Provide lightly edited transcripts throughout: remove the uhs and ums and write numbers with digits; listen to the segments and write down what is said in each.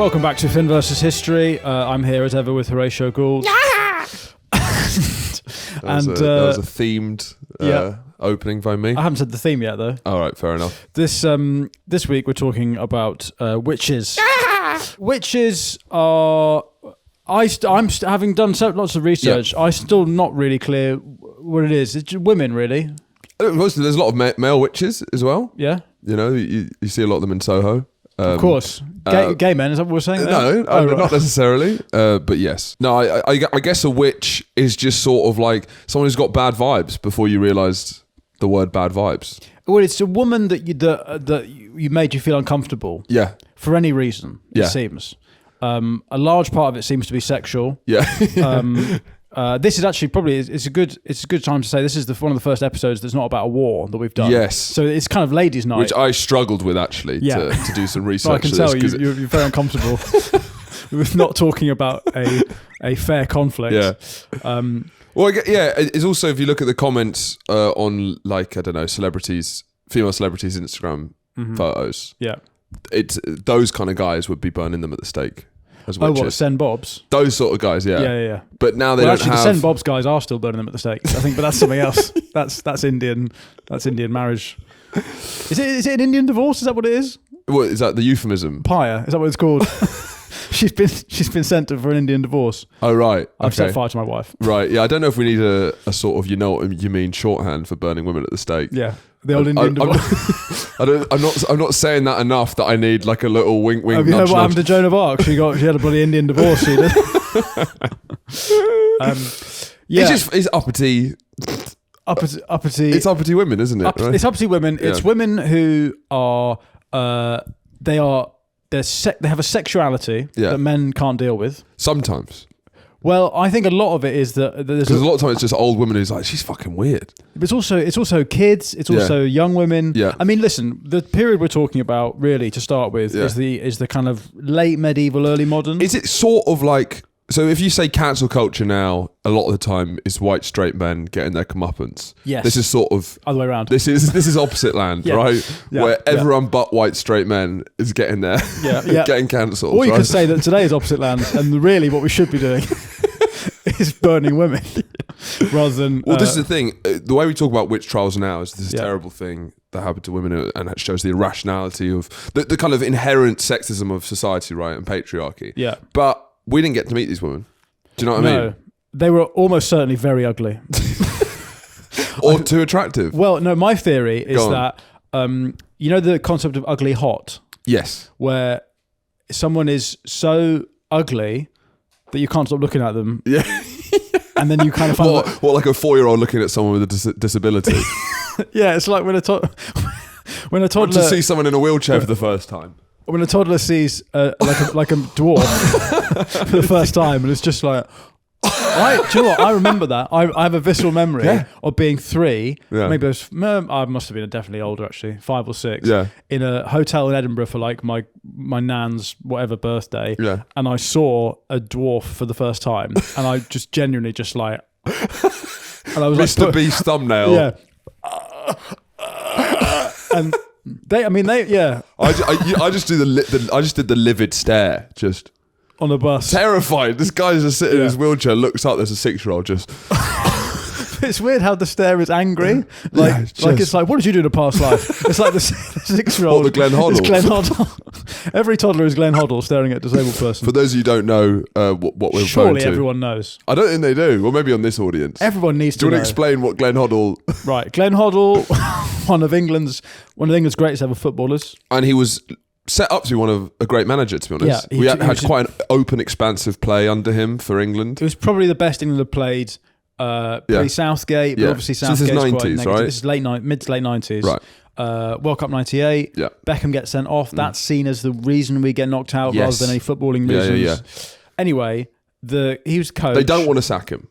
Welcome back to Finn versus History. I'm here as ever with Horatio Gould. That was a themed opening by me. I haven't said the theme yet, though. All right, fair enough. This week we're talking about witches. Witches are... I'm having done lots of research. I'm still not really clear what it is. It's women, really. Mostly, there's a lot of male witches as well. Yeah. You know, you see a lot of them in Soho. Of course. Gay men, is that what we're saying there? No, not necessarily. But yes. No, I guess a witch is just sort of like someone who's got bad vibes before you realise the word bad vibes. Well, it's a woman that you made you feel uncomfortable. Yeah. For any reason, it seems. A large part of it seems to be sexual. Yeah. This is actually probably it's a good time to say this is one of the first episodes that's not about a war that we've done. Yes. So it's kind of ladies' night, which I struggled with actually to do some research. I can tell you're very uncomfortable with not talking about a fair conflict. Yeah. It's also if you look at the comments on like I don't know female celebrities Instagram photos. Yeah. It's those kind of guys would be burning them at the stake. As witches. Oh, what, Sen Bobs? Those sort of guys, yeah. Yeah. But now they don't actually, have... the Sen Bobs guys are still burning them at the stake, I think, but that's something else. That's Indian. That's Indian marriage. Is it an Indian divorce? Is that what it is? What is that? The euphemism? Paya. Is that what it's called? She's been sent for an Indian divorce. Oh right. I've set fire to my wife. Right. Yeah. I don't know if we need a sort of you know what you mean shorthand for burning women at the stake. Yeah. The old Indian divorce. I'm not saying that enough that I need like a little wink. Have you heard what happened to Joan of Arc? She had a bloody Indian divorce. She did. It's uppity. Uppity. It's uppity women, isn't it? Right? It's uppity women. Yeah. It's women who are they have a sexuality that men can't deal with. Sometimes. Well, I think a lot of it is that there's a lot of times it's just old women who's like, she's fucking weird. But it's also kids. It's also young women. Yeah. I mean, listen, the period we're talking about, really, to start with, is the kind of late medieval, early modern. Is it sort of like? So if you say cancel culture now, a lot of the time it's white straight men getting their comeuppance. Yes. This is sort of other way around. This is opposite land, right? Yeah. Where everyone but white straight men is getting there, getting cancelled. Or you could say that today is opposite land, and really what we should be doing is burning women rather than. Well, this is the thing. The way we talk about witch trials now is this terrible thing that happened to women, and it shows the irrationality of the kind of inherent sexism of society, right, and patriarchy. Yeah, but. We didn't get to meet these women. Do you know what I mean? They were almost certainly very ugly. Or too attractive. Well, no, my theory is that, you know the concept of ugly hot? Yes. Where someone is so ugly that you can't stop looking at them. Yeah. And then you kind of find... What, like a 4-year-old looking at someone with a disability? Yeah, it's like when a toddler... Or to see someone in a wheelchair for the first time. When a toddler sees like a dwarf for the first time, and it's just like, do you know what? I remember that. I have a visceral memory of being 3. Yeah. Maybe I must have been definitely older, actually, 5 or 6. Yeah. In a hotel in Edinburgh for like my nan's whatever birthday. Yeah. And I saw a dwarf for the first time, and I just genuinely just like, and I was Mr. like, Beast thumbnail. Yeah. And. I just did the livid stare just on the bus, terrified. This guy's just sitting in his wheelchair, looks up, there's a 6-year-old just. It's weird how the stare is angry, it's like, what did you do in a past life? It's like the 6-year-old. Or the Glenn Hoddle. It's Glenn Hoddle. Every toddler is Glenn Hoddle staring at a disabled person. For those of you who don't know what we're referring to, surely everyone knows. I don't think they do. Well, maybe on this audience, everyone needs to know. Do you want to explain what Glenn Hoddle? Right, Glenn Hoddle, one of England's greatest ever footballers, and he was set up to be a great manager, to be honest. Yeah, we had quite an open, expansive play under him for England. It was probably the best England had played. Pre-Southgate, but obviously Southgate's so this is 90s, right? This is mid to late 90s. Right. World Cup 98. Yeah. Beckham gets sent off. That's seen as the reason we get knocked out rather than any footballing reasons. Yeah. Anyway, he was coach. They don't want to sack him.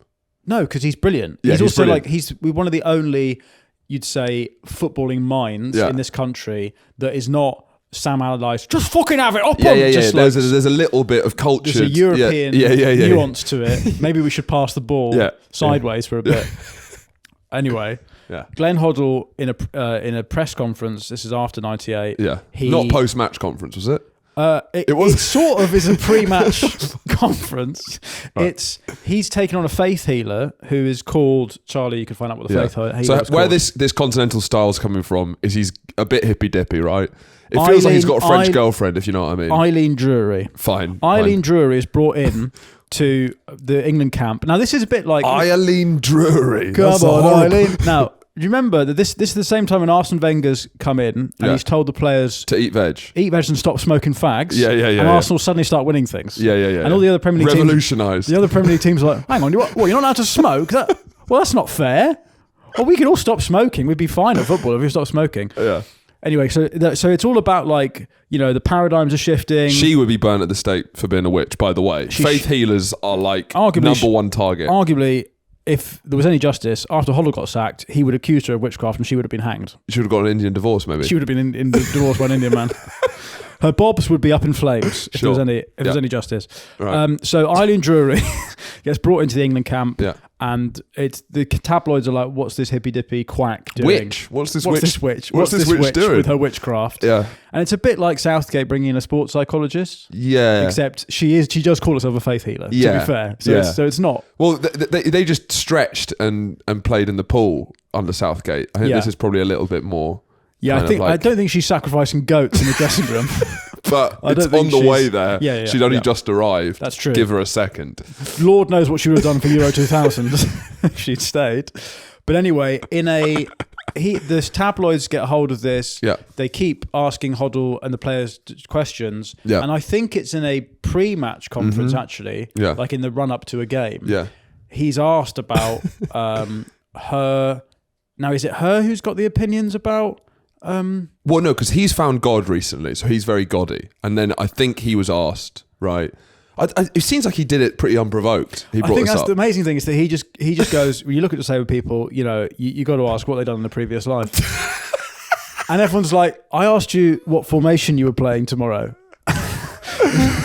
No, because he's brilliant. Yeah, he's also brilliant. he's one of the only, you'd say, footballing minds in this country that is not Sam Allardyce, just fucking have it up on. Yeah. There's a little bit of culture. There's a European nuance to it. Maybe we should pass the ball sideways for a bit. Anyway, Glenn Hoddle in a press conference. This is after '98. Yeah, not post-match conference, was it? It sort of is a pre-match conference. Right. He's taken on a faith healer who is called Charlie. You can find out what the faith healer is. So where called. this continental style's coming from is he's a bit hippy dippy, right? It feels like he's got a French girlfriend, if you know what I mean. Eileen Drury. Fine. Eileen Drury is brought in to the England camp. Now this is a bit like Eileen Drury. Come on, Eileen. Now. Do you remember that this is the same time when Arsene Wenger's come in and he's told the players to eat veg and stop smoking fags? Yeah. And Arsenal suddenly start winning things. Yeah. And all the other Premier League revolutionised. The other Premier League teams are like, hang on, you're not allowed to smoke? Well, that's not fair. Well, we could all stop smoking. We'd be fine at football if we stopped smoking. Yeah. Anyway, so it's all about like, the paradigms are shifting. She would be burnt at the stake for being a witch, by the way. Faith healers are like arguably, number one target. Arguably, if there was any justice, after Hoddle got sacked, he would accuse her of witchcraft and she would have been hanged. She would have got an Indian divorce, maybe. She would have been in divorced by an Indian man. Her bobs would be up in flames if there was any justice. Right. So Eileen Drury gets brought into the England camp, and it's the tabloids are like, "What's this hippy dippy quack doing? Witch? What's this witch doing with her witchcraft?" Yeah, and it's a bit like Southgate bringing in a sports psychologist. Yeah, except she does call herself a faith healer. Yeah. To be fair, so it's not. Well, they just stretched and played in the pool under Southgate. I think this is probably a little bit more. Yeah, I don't think she's sacrificing goats in the dressing room. But it's on the way there. Yeah, she'd only just arrived. That's true. Give her a second. Lord knows what she would have done for Euro 2000 if she'd stayed. But anyway, the tabloids get hold of this. Yeah. They keep asking Hoddle and the players questions. Yeah. And I think it's in a pre-match conference, actually. Yeah. Like in the run-up to a game. Yeah. He's asked about her... Now, is it her who's got the opinions about... Well, no, because he's found God recently, so he's very goddy. And then I think he was asked, right? It seems like he did it pretty unprovoked. I think that's the amazing thing is that he just goes, when you look at disabled people, you got to ask what they've done in the previous life. And everyone's like, I asked you what formation you were playing tomorrow.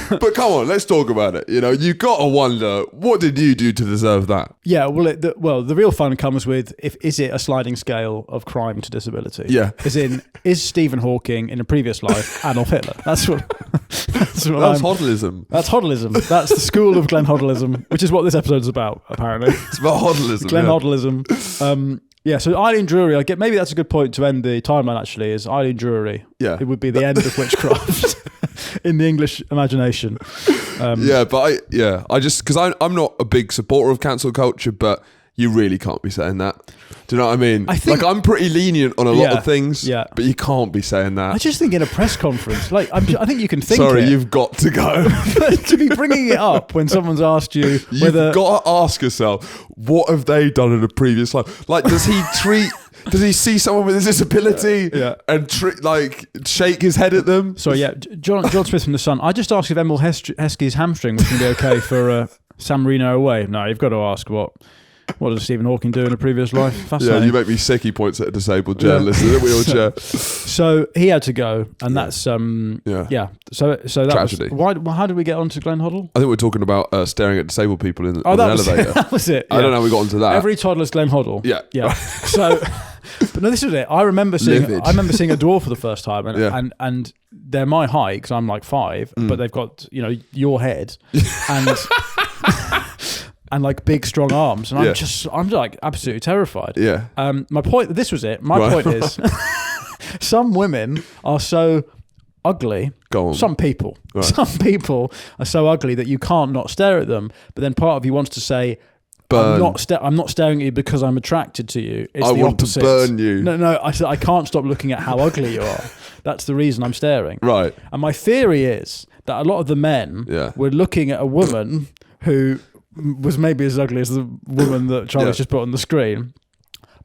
But come on, let's talk about it. You got to wonder, what did you do to deserve that? Yeah, well, the real fun comes with, is it a sliding scale of crime to disability? Yeah. As in, is Stephen Hawking in a previous life Adolf Hitler? That's Hoddleism. That's Hoddleism. That's the school of Glenn Hoddleism, which is what this episode's about, apparently. It's about Hoddleism. Glenn Hoddleism. Yeah, so Eileen Drury, maybe that's a good point to end the timeline, actually, is Eileen Drury. Yeah. It would be the end of witchcraft in the English imagination. I just, because I'm not a big supporter of cancel culture, but you really can't be saying that. Do you know what I mean? I think, I'm pretty lenient on a lot of things, but you can't be saying that. I just think in a press conference, I think you can think you've got to go. But to be bringing it up when someone's asked you whether... You've got to ask yourself, what have they done in a previous life? Does he treat... Does he see someone with a disability and shake his head at them? Sorry, John Smith from The Sun. I just asked if Emil Heskey's hamstring was going to be okay for San Marino away. No, you've got to ask what does Stephen Hawking do in a previous life? Fascinating. Yeah, you make me sick. He points at a disabled journalist in a wheelchair. So he had to go, and that's So that tragedy. How did we get on to Glenn Hoddle? I think we're talking about staring at disabled people in an elevator. That was it. I don't know how we got onto that. Every toddler's Glenn Hoddle. Yeah. So, but no, this was it. I remember seeing a dwarf for the first time, and they're my height because I'm like 5, but they've got your head and. And big strong arms, and I'm absolutely terrified. Yeah. My point. This was it. My point is, some women are so ugly. Go on. Some people are so ugly that you can't not stare at them. But then part of you wants to say, I'm not staring at you because I'm attracted to you. It's the opposite. To burn you. No. I can't stop looking at how ugly you are. That's the reason I'm staring. Right. And my theory is that a lot of the men were looking at a woman who was maybe as ugly as the woman that Charlie's just put on the screen,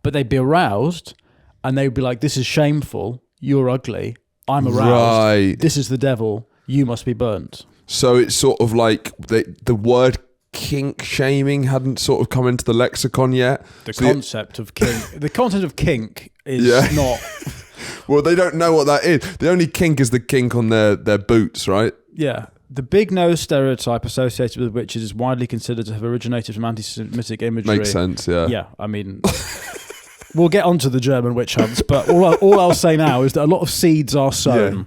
but they'd be aroused and they'd be like, this is shameful, you're ugly, I'm aroused, right. This is the devil, you must be burnt. So it's sort of like the word kink shaming hadn't sort of come into the lexicon yet. The concept of kink is not... Well, they don't know what that is. The only kink is the kink on their boots, right? Yeah. The big nose stereotype associated with witches is widely considered to have originated from anti-Semitic imagery. Makes sense, yeah. Yeah, I mean, we'll get onto the German witch hunts, but all I'll say now is that a lot of seeds are sown.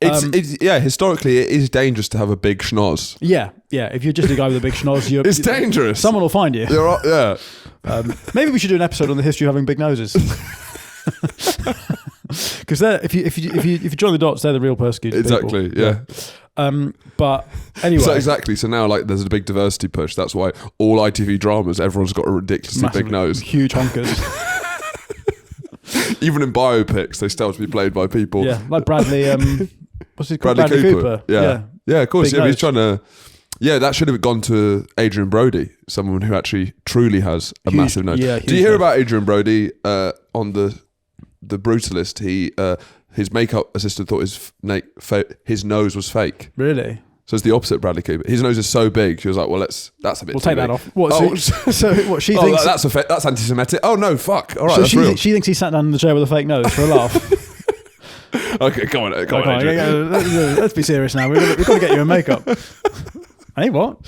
Historically, it is dangerous to have a big schnoz. Yeah. If you're just a guy with a big schnoz, it's dangerous. Someone will find you. Yeah. Maybe we should do an episode on the history of having big noses. Because if you join the dots, they're the real persecuted people. Exactly. Yeah. But anyway, so now there's a big diversity push. That's why all ITV dramas, everyone's got a ridiculously big nose, huge honkers. Even in biopics, they still have to be played by people. Yeah, like Bradley. What's his called? Bradley Cooper. Yeah, of course. He was trying to. Yeah, that should have gone to Adrian Brody, someone who actually truly has a massive nose. Yeah, do you hear about Adrian Brody on the Brutalist? His makeup assistant thought his nose was fake. Really? So it's the opposite of Bradley Cooper. His nose is so big, she was like, well, that's a bit We'll too take big. that off. What, so what she thinks... That's anti-Semitic. Oh, no, fuck. All right, so that's real. She thinks he sat down in the chair with a fake nose for a laugh. Okay, go on. Let's be serious now. We've got to get you in makeup. Hey, what?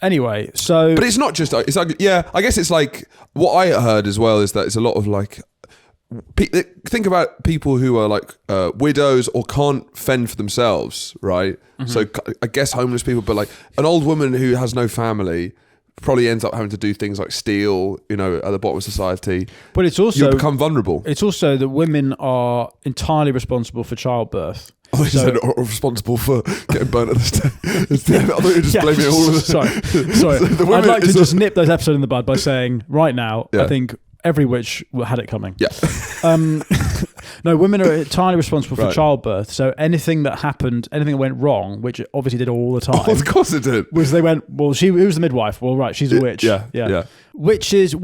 Anyway, so... But it's not just... It's like, yeah, I guess it's like... What I heard as well is that it's a lot of like... Think about people who are like widows or can't fend for themselves, right? Mm-hmm. So I guess homeless people, but like an old woman who has no family probably ends up having to do things like steal, at the bottom of society. But it's also... You become vulnerable. It's also that women are entirely responsible for childbirth. Oh, so, you said responsible for getting burnt at the stake. I thought you were just blaming all of it. Sorry. I'd like to just nip those episodes in the bud by saying, right now, I think every witch had it coming. Yeah. No, women are entirely responsible for childbirth. So anything that happened, anything that went wrong, which it obviously did all the time. Oh, of course it did. Was they went, well, who was the midwife? Well, right, she's a witch. Yeah. Which is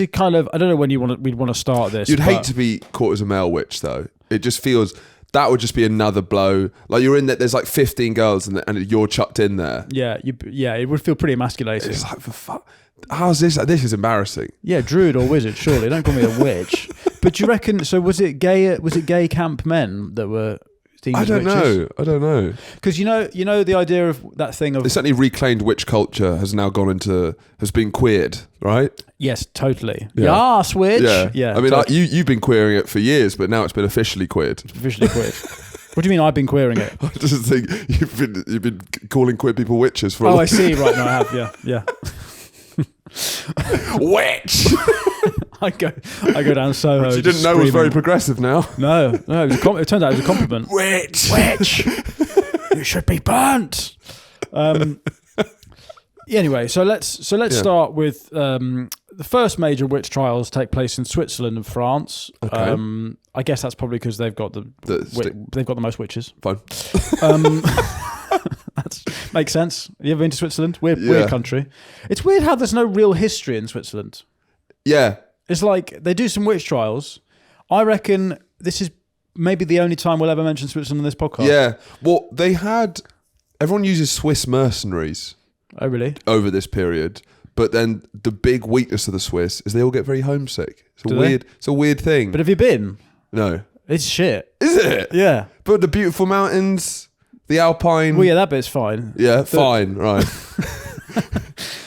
a kind of, I don't know when we'd want to start this. You'd hate to be caught as a male witch, though. It just feels... That would just be another blow. Like you're in there, there's like 15 girls and you're chucked in there. Yeah, it would feel pretty emasculating. It's like, for fuck. How's this? This is embarrassing. Yeah, druid or wizard, surely. Don't call me a witch. But do you reckon, so was it gay camp men that were deemed as witches? I don't know. Because you know the idea of that thing of... It's certainly reclaimed witch culture has been queered, right? Yes, totally. Yeah, switch. Yeah. I mean, you've been queering it for years, but now it's been officially queered. It's officially queered. What do you mean I've been queering it? I just think you've been calling queer people witches for a I see. Right, no, I have. Yeah. Witch. I go down Soho. Which you didn't know was very progressive now. No, it turned out it was a compliment. Witch. You should be burnt. Anyway, so let's start with the first major witch trials take place in Switzerland and France. Okay. I guess that's probably because they've got the most witches. Fine. That makes sense. You ever been to Switzerland? Weird country. It's weird how there's no real history in Switzerland. Yeah. It's like they do some witch trials. I reckon this is maybe the only time we'll ever mention Switzerland on this podcast. Yeah. Well, everyone uses Swiss mercenaries. Oh, really? Over this period. But then the big weakness of the Swiss is they all get very homesick. It's a weird thing. But have you been? No. It's shit. Is it? Yeah. But the beautiful mountains, the Alpine. Well, yeah, that bit's fine. Yeah, fine, right.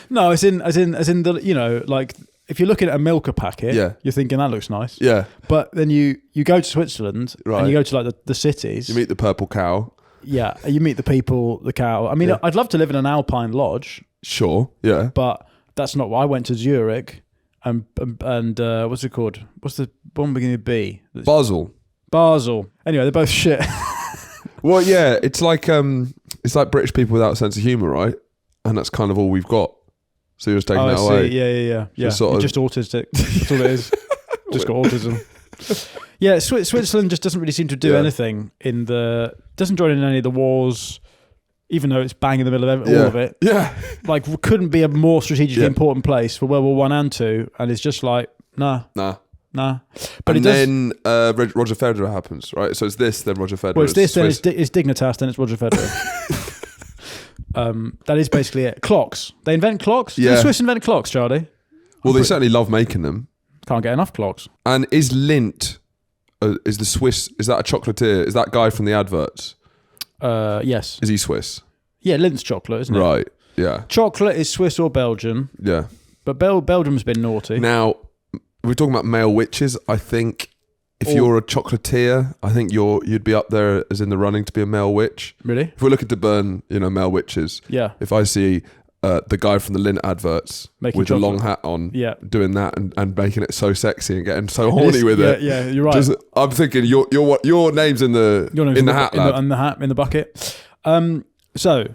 No, as in the, like if you're looking at a Milka packet, you're thinking that looks nice. Yeah. But then you go to Switzerland and you go to like the cities. You meet the purple cow. Yeah, you meet the people, the cow. I mean, I'd love to live in an Alpine lodge. Sure, yeah. But that's not what I went to Zurich and what's it called? What's the one beginning with B? Basel. Anyway, they're both shit. Well, yeah, it's like British people without a sense of humour, right? And that's kind of all we've got. So you're just taking that away. Yeah. You're just autistic. That's all it is. Just got autism. Yeah, Switzerland just doesn't really seem to do anything doesn't join in any of the wars, even though it's bang in the middle of all of it. Yeah. Like, couldn't be a more strategically important place for World War I and II, and it's just like, nah. But then Roger Federer happens, right? So it's this, then Roger Federer. Well, it's this, then it's Dignitas, then it's Roger Federer. That is basically it. Clocks. They invent clocks? Yeah. Did the Swiss invent clocks, Charlie? Well, they certainly love making them. Can't get enough clocks. And is Lindt, is that a chocolatier? Is that guy from the adverts? Yes. Is he Swiss? Yeah, Lindt's chocolate, isn't it? Right, yeah. Chocolate is Swiss or Belgian. Yeah. But Belgium's been naughty. Now, we're talking about male witches. I think if you're a chocolatier, I think you'd be up there as in the running to be a male witch. Really? If we're looking to burn, male witches. Yeah. If I see the guy from the Lint adverts with the long hat on, doing that and making it so sexy and getting so horny with it. Yeah, you're right. I'm thinking your name's in the hat, in the bucket. So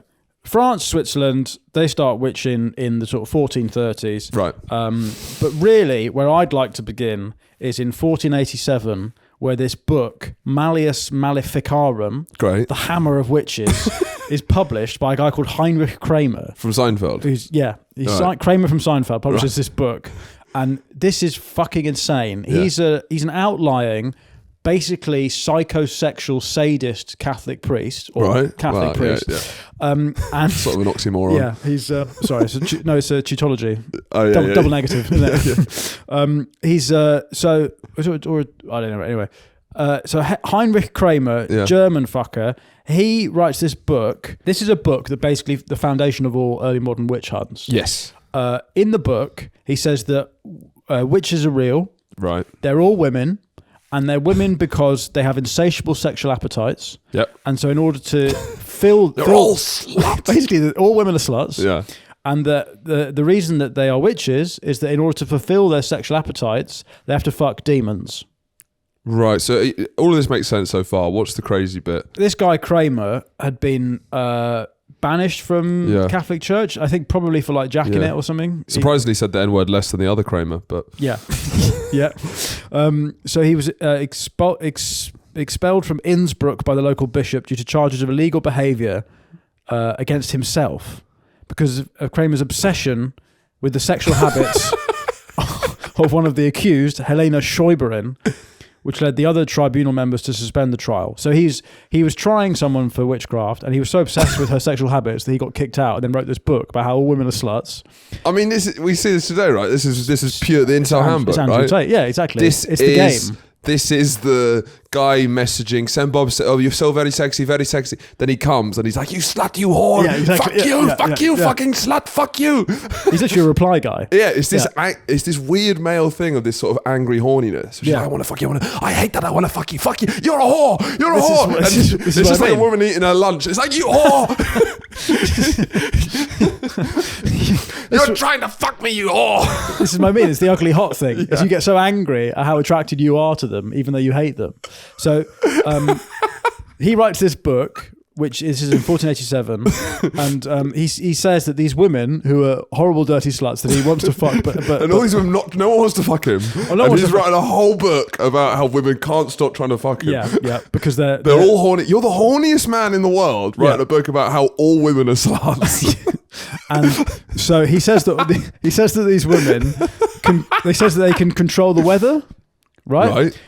France, Switzerland, they start witching in the sort of 1430s. Right. But really, where I'd like to begin is in 1487, where this book, Malleus Maleficarum, great, the Hammer of Witches, is published by a guy called Heinrich Kramer. From Seinfeld? Kramer from Seinfeld publishes this book. And this is fucking insane. Yeah. He's an outlying, basically psychosexual sadist Catholic priest or Catholic priest. Yeah. And sort of an oxymoron. Yeah, he's it's a tautology. Oh, yeah, double negative, isn't it? He's I don't know. Anyway, so Heinrich Kramer, German fucker. He writes this book. This is a book that basically the foundation of all early modern witch hunts. Yes. In the book, he says that witches are real. Right. They're all women. And they're women because they have insatiable sexual appetites. Yep. And so in order to fill... They're all sluts. Basically, all women are sluts. Yeah. And the reason that they are witches is that in order to fulfill their sexual appetites, they have to fuck demons. Right. So all of this makes sense so far. What's the crazy bit? This guy, Kramer, had been... banished from Catholic Church, I think probably for like jacking it or something. Surprisingly said the N-word less than the other Kramer, but... Yeah. Yeah. So he was expelled from Innsbruck by the local bishop due to charges of illegal behaviour against himself because of Kramer's obsession with the sexual habits of one of the accused, Helena Schäuberin, which led the other tribunal members to suspend the trial. So he was trying someone for witchcraft, and he was so obsessed with her sexual habits that he got kicked out and then wrote this book about how all women are sluts. I mean, we see this today, right? This is pure the Intel handbook, right? Tate. Yeah, exactly. It's the game. This is the guy messaging, send Bob, oh, you're so very sexy, very sexy. Then he comes and he's like, you slut, you whore. Yeah, exactly. Fuck you, fucking slut, fuck you. He's actually a reply guy. Yeah, it's this weird male thing of this sort of angry horniness. Like, I want to fuck you, I hate that, I want to fuck you, you're a whore, you're a whore. It's just like a woman eating her lunch. It's like, you whore. You're trying to fuck me, you whore. This is what I mean. It's the ugly hot thing. Is you get so angry at how attracted you are to them, even though you hate them. So he writes this book, which is in 1487, and he says that these women who are horrible, dirty sluts that he wants to fuck, but and all these women, no one wants to fuck him. And he's writing a whole book about how women can't stop trying to fuck him. Yeah, because they're all horny. You're the horniest man in the world, writing a book about how all women are sluts. And so he says that these women they can control the weather, right?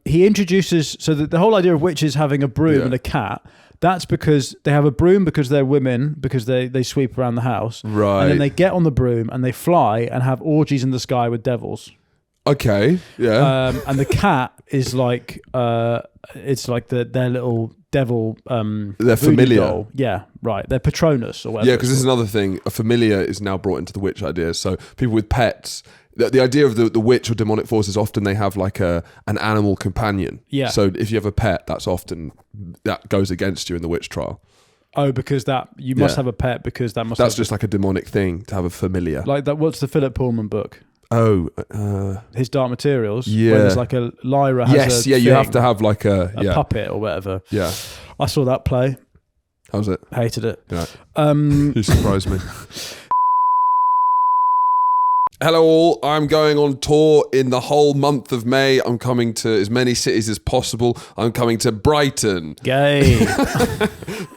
He introduces so that the whole idea of witches having a broom and a cat. That's because they have a broom because they're women, because they sweep around the house. Right. And then they get on the broom and they fly and have orgies in the sky with devils. Okay, yeah. And the cat is like, it's like their little devil... Their familiar. Doll. Yeah, right. Their Patronus or whatever. Yeah, because this is another thing. A familiar is now brought into the witch idea. So people with pets... The idea of the witch or demonic forces, often they have like an animal companion. Yeah. So if you have a pet, that goes against you in the witch trial. Oh, because you must have a pet because that's just like a demonic thing to have a familiar. Like that. What's the Philip Pullman book? Oh, His Dark Materials. Yeah. Where there's like a Lyra has you have to have like a puppet or whatever. Yeah. I saw that play. How was it? Hated it. Yeah. You surprised me. Hello all, I'm going on tour in the whole month of May. I'm coming to as many cities as possible. I'm coming to Brighton. Gay.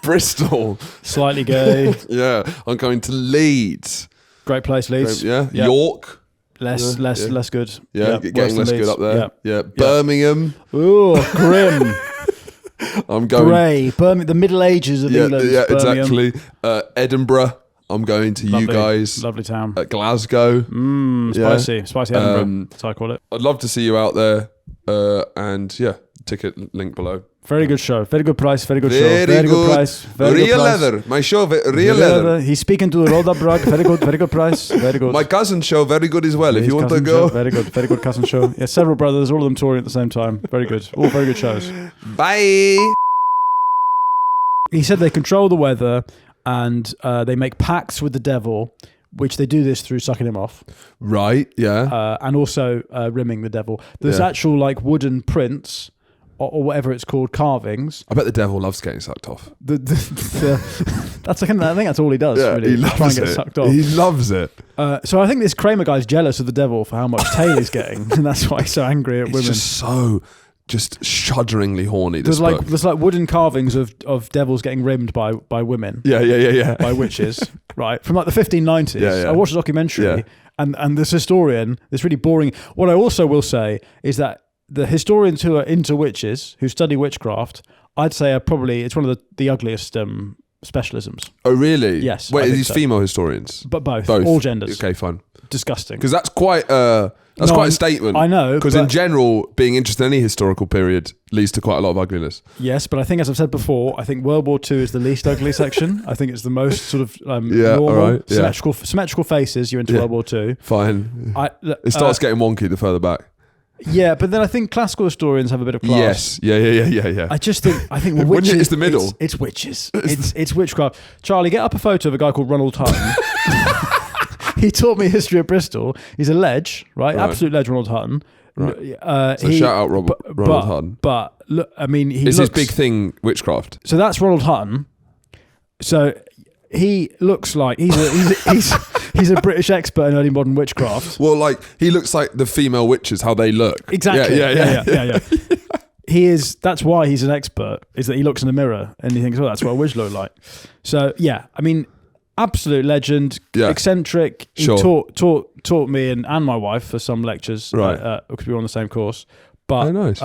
Bristol. Slightly gay. Yeah, I'm going to Leeds. Great place, Leeds. Yeah. Yep. York. Less good. Yeah, getting less good up there. Yeah. Birmingham. Ooh, grim. I'm going... Grey. Birmingham, the Middle Ages of England. Yeah, exactly. Edinburgh. I'm going to you guys. Lovely town. At Glasgow. Spicy. Spicy Edinburgh. That's how I call it. I'd love to see you out there. And yeah, ticket link below. Very good show. Very good price. Very good show. Very good price. Very real good price. leather. My show, real leather. He's speaking to Wurtzberg. Very good price. Very good. My cousin show, very good as well. His if you want to go. Show, very good cousin show. Yeah, several brothers, all of them touring at the same time. Very good. All very good shows. Bye. He said they control the weather and they make pacts with the devil, which they do this through sucking him off. Right, yeah. And also rimming the devil. There's actual like wooden prints or whatever it's called, carvings. I bet the devil loves getting sucked off. That's I think that's all he does. Yeah, really, he loves try and get it. sucked off. He loves it. So I think this Kramer guy's jealous of the devil for how much tail he's getting, and that's why he's so angry at women. Just shudderingly horny. There's like wooden carvings of devils getting rimmed by women. Yeah. By witches, right? From like the 1590s. Yeah. I watched a documentary, and this historian, this really boring. What I also will say is that the historians who are into witches, who study witchcraft, I'd say are probably, it's one of the ugliest specialisms. Oh, really? Yes. Wait, are these female historians? But both. All genders. Okay, fine. Disgusting. Because that's quite a statement. I know. Because in general, being interested in any historical period leads to quite a lot of ugliness. Yes, but I think, as I've said before, I think World War II is the least ugly section. I think it's the most sort of normal, symmetrical faces. You're into World War II. Fine. It starts getting wonky the further back. Yeah, but then I think classical historians have a bit of class. Yes. Yeah. I think witches. It's the middle. It's witches. It's witchcraft. Charlie, get up a photo of a guy called Ronald Hutton. He taught me history at Bristol. He's a ledge, right? Absolute ledge, Ronald Hutton. Right. So shout out Ronald Hutton. But look, I mean, his big thing witchcraft. So that's Ronald Hutton. So he looks like he's a British expert in early modern witchcraft. Well, like he looks like the female witches, how they look. Exactly. Yeah. He is. That's why he's an expert. Is that he looks in the mirror and he thinks, "Oh, that's what a witch look like." So yeah, I mean, absolute legend, eccentric. He taught me and my wife for some lectures, right? Because we were on the same course. But nice.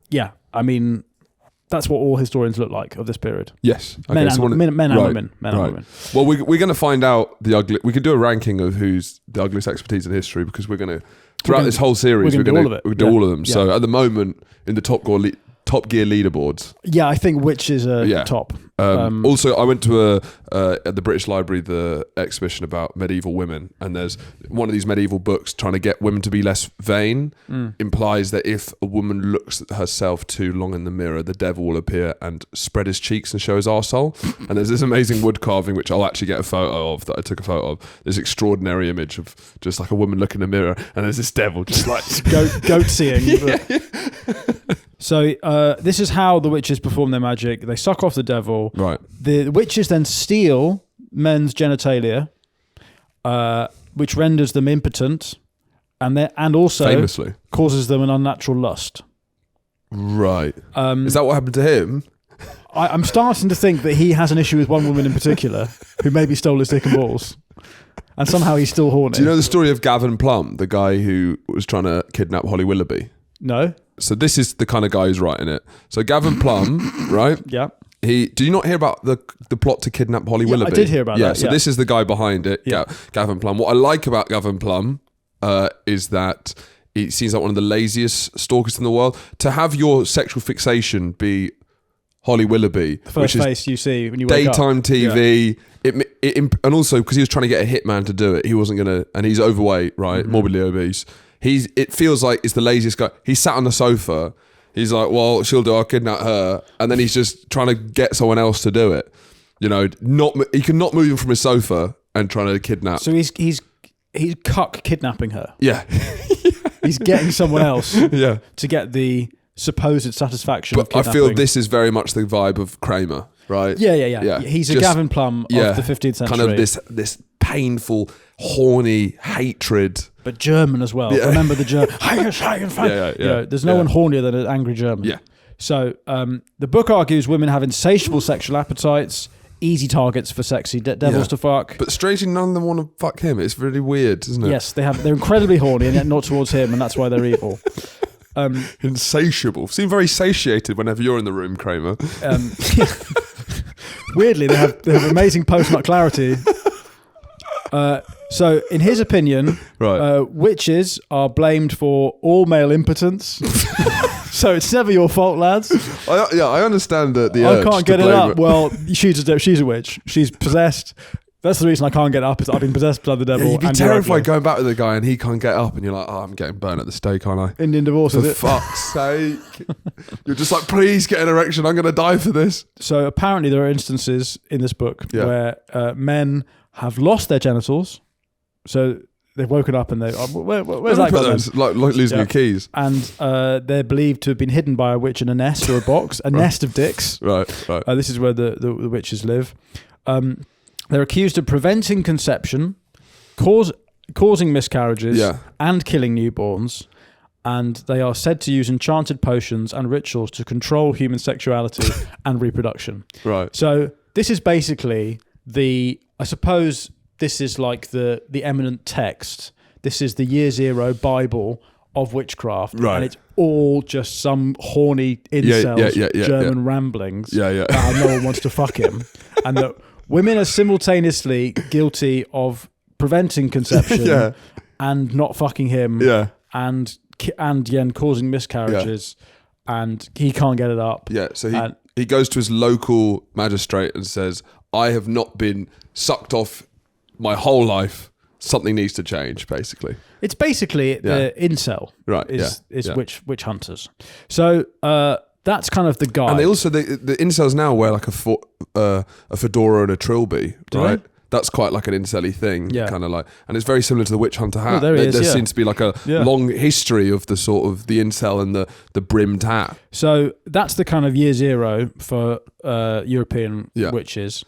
Yeah, I mean, that's what all historians look like of this period. Yes. Okay, men and women. Well, we're going to find out the ugly. We can do a ranking of who's the ugliest expertise in history because we're going to, throughout this whole series, we're going to do all of them. Yeah. So at the moment, in the Top Gear leaderboards. Yeah, I think witches are top. Also, I went to at the British Library the exhibition about medieval women, and there's one of these medieval books trying to get women to be less vain. Implies that if a woman looks at herself too long in the mirror, the devil will appear and spread his cheeks and show his arsehole. And there's this amazing wood carving which I'll actually get a photo of, that I took a photo of. This extraordinary image of just like a woman looking in a mirror, and there's this devil just like goat seeing. So this is how the witches perform their magic. They suck off the devil. Right. The witches then steal men's genitalia, which renders them impotent, and also famously causes them an unnatural lust. Right. Is that what happened to him? I'm starting to think that he has an issue with one woman in particular who maybe stole his dick and balls. And somehow he's still horny. Do you know the story of Gavin Plum, the guy who was trying to kidnap Holly Willoughby? No. So this is the kind of guy who's writing it. So Gavin Plum, right? Yeah. Do you not hear about the plot to kidnap Holly Willoughby? I did hear about that. So this is the guy behind it, Yeah. Gavin Plum. What I like about Gavin Plum is that he seems like one of the laziest stalkers in the world. To have your sexual fixation be Holly Willoughby, the first face you see when you wake daytime TV, and also because he was trying to get a hitman to do it, he wasn't gonna, and he's overweight, right, morbidly obese. It feels like it's the laziest guy. He's sat on the sofa. He's like, well, she'll do. I'll kidnap her, and then he's just trying to get someone else to do it. You know, he can not move him from his sofa and trying to kidnap. So he's cuck kidnapping her. Yeah, he's getting someone else. Yeah. To get the supposed satisfaction of kidnapping. I feel this is very much the vibe of Kramer, right? Yeah. He's a Gavin Plum of the 15th century. Kind of this painful, horny hatred. But German as well. Yeah. Remember the German. There's no one hornier than an angry German. Yeah. So the book argues women have insatiable sexual appetites, easy targets for sexy devils to fuck. But strangely, none of them want to fuck him. It's really weird, isn't it? Yes, they're incredibly horny and yet not towards him, and that's why they're evil. Insatiable. Seem very satiated whenever you're in the room, Kramer. Weirdly, they have amazing post-nut clarity. So, in his opinion, witches are blamed for all male impotence. So it's never your fault, lads. I understand the I urge can't get to it blame up. Well, she's a witch. She's possessed. That's the reason I can't get up. Is I've been possessed by the devil. Yeah, you'd be terrified going back with a guy and he can't get up, and you're like, oh, I'm getting burnt at the stake, aren't I? Indian divorce. For fuck's sake! You're just like, please get an erection. I'm going to die for this. So apparently there are instances in this book where men have lost their genitals. So they've woken up and where's that gone? Like losing your keys. And they're believed to have been hidden by a witch in a nest or a box, a nest of dicks. Right. This is where the witches live. They're accused of preventing conception, causing miscarriages, and killing newborns. And they are said to use enchanted potions and rituals to control human sexuality and reproduction. Right. So this is basically I suppose this is like the eminent text. This is the Year Zero Bible of witchcraft. Right. And it's all just some horny incels, German ramblings about how no one wants to fuck him. And that women are simultaneously guilty of preventing conception and not fucking him and causing miscarriages and he can't get it up. Yeah, so he goes to his local magistrate and says, I have not been sucked off my whole life. Something needs to change, basically. It's basically the incel witch hunters. So that's kind of the guy. And they also the incels now wear like a fedora and a trilby, right? That's quite like an incelly thing, kind of like, and it's very similar to the witch hunter hat. Oh, there seems to be like a long history of the sort of the incel and the brimmed hat. So that's the kind of Year Zero for European witches.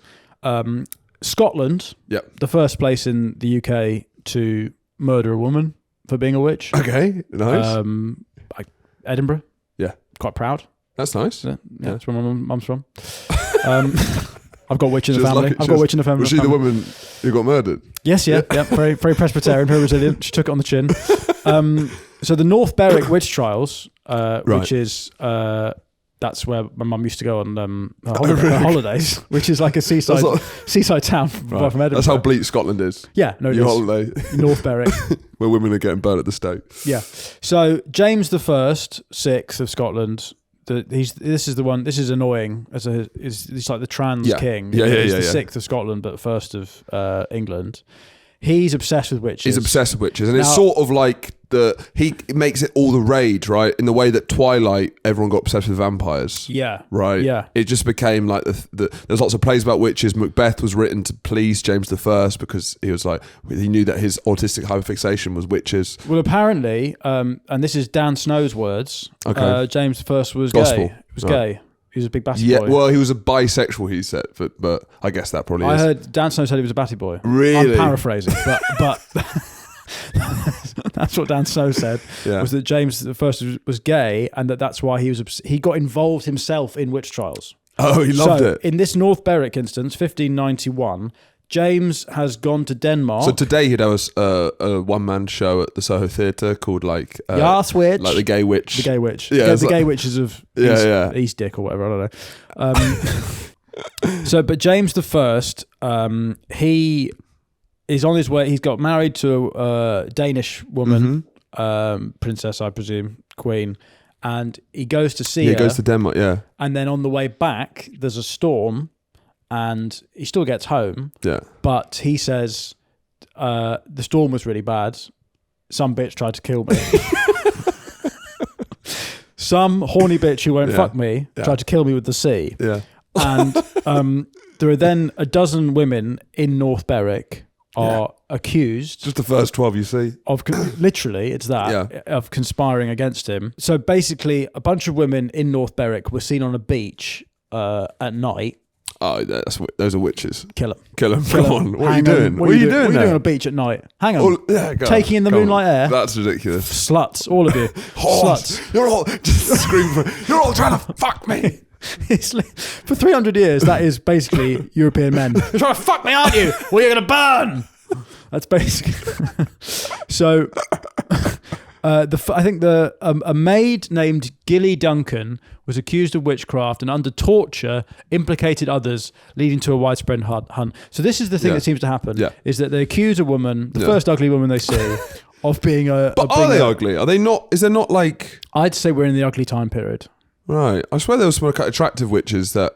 Scotland, the first place in the UK to murder a woman for being a witch. Okay, nice. Edinburgh, quite proud. That's nice. That's where my mum's from. I've got a witch in the family. Was she the woman who got murdered? Yes, very, very Presbyterian, very resilient. She took it on the chin. So the North Berwick witch trials, which is that's where my mum used to go on her holidays, which is like a seaside town from Edinburgh. That's how bleak Scotland is. Yeah, no, your holiday, North Berwick, where women are getting burnt at the stake. Yeah. So James the First, VI of Scotland. This is the one. This is annoying. He's like the trans king. He's the sixth of Scotland, but first of England. He's obsessed with witches. And it's sort of like he makes it all the rage, right? In the way that Twilight, everyone got obsessed with vampires. Yeah. Right. Yeah. It just became like there's lots of plays about witches. Macbeth was written to please James I because he was like he knew that his autistic hyperfixation was witches. Well, apparently, and this is Dan Snow's words. Okay. James I was Gospel. gay. He was gay. He was a big batty boy. Yeah, well, he was a bisexual, he said, but I guess that probably is. I heard Dan Snow said he was a batty boy. Really? I'm paraphrasing, but that's what Dan Snow said, was that James I was gay and that's why he got involved himself in witch trials. Oh, he loved it. In this North Berwick instance, 1591, James has gone to Denmark. So today he'd have a one-man show at the Soho Theatre called like Yas Witch, like the Gay Witch. The Gay Witch. Yeah, the Gay Witches of East Dick or whatever. I don't know. But James I, he is on his way. He's got married to a Danish woman, princess, I presume, queen, and he goes to see her. He goes to Denmark, and then on the way back, there's a storm. And he still gets home. Yeah. But he says, the storm was really bad. Some bitch tried to kill me. Some horny bitch who won't fuck me tried to kill me with the sea. Yeah. And there are then a dozen women in North Berwick are accused. Just the first 12 you see. Literally, it's that, of conspiring against him. So basically, a bunch of women in North Berwick were seen on a beach at night. Oh, those are witches. Kill them. Come on. What are you doing? What are you doing on a beach at night? Hang on. Taking in the moonlight air. That's ridiculous. Sluts, all of you. Sluts. You're all just screaming you're all trying to fuck me. For 300 years, that is basically European men. You're trying to fuck me, aren't you? Well, you're going to burn. That's basically... So... I think a maid named Gilly Duncan was accused of witchcraft and under torture implicated others, leading to a widespread hunt. So this is the thing that seems to happen: is that they accuse a woman, the first ugly woman they see, of being a. But are they ugly? Are they not? Is there not like? I'd say we're in the ugly time period. Right. I swear there were some attractive witches that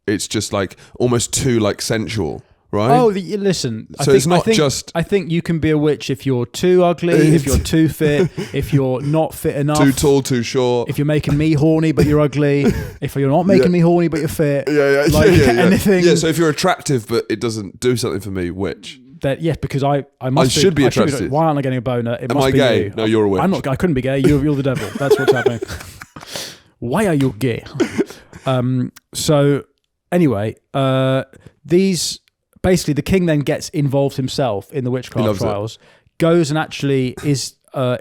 it's just like almost too like sensual. Right. Oh, listen. So it's not just. I think you can be a witch if you're too ugly, if you're too fit, if you're not fit enough, too tall, too short. If you're making me horny but you're ugly, if you're not making me horny but you're fit. Anything. Yeah. So if you're attractive but it doesn't do something for me, witch. That because I should be attractive. Why aren't I getting a boner? Am I gay? You. No, you're a witch. I couldn't be gay. You're the devil. That's what's happening. Why are you gay? So anyway, these. Basically, the king then gets involved himself in the witchcraft trials, goes and actually is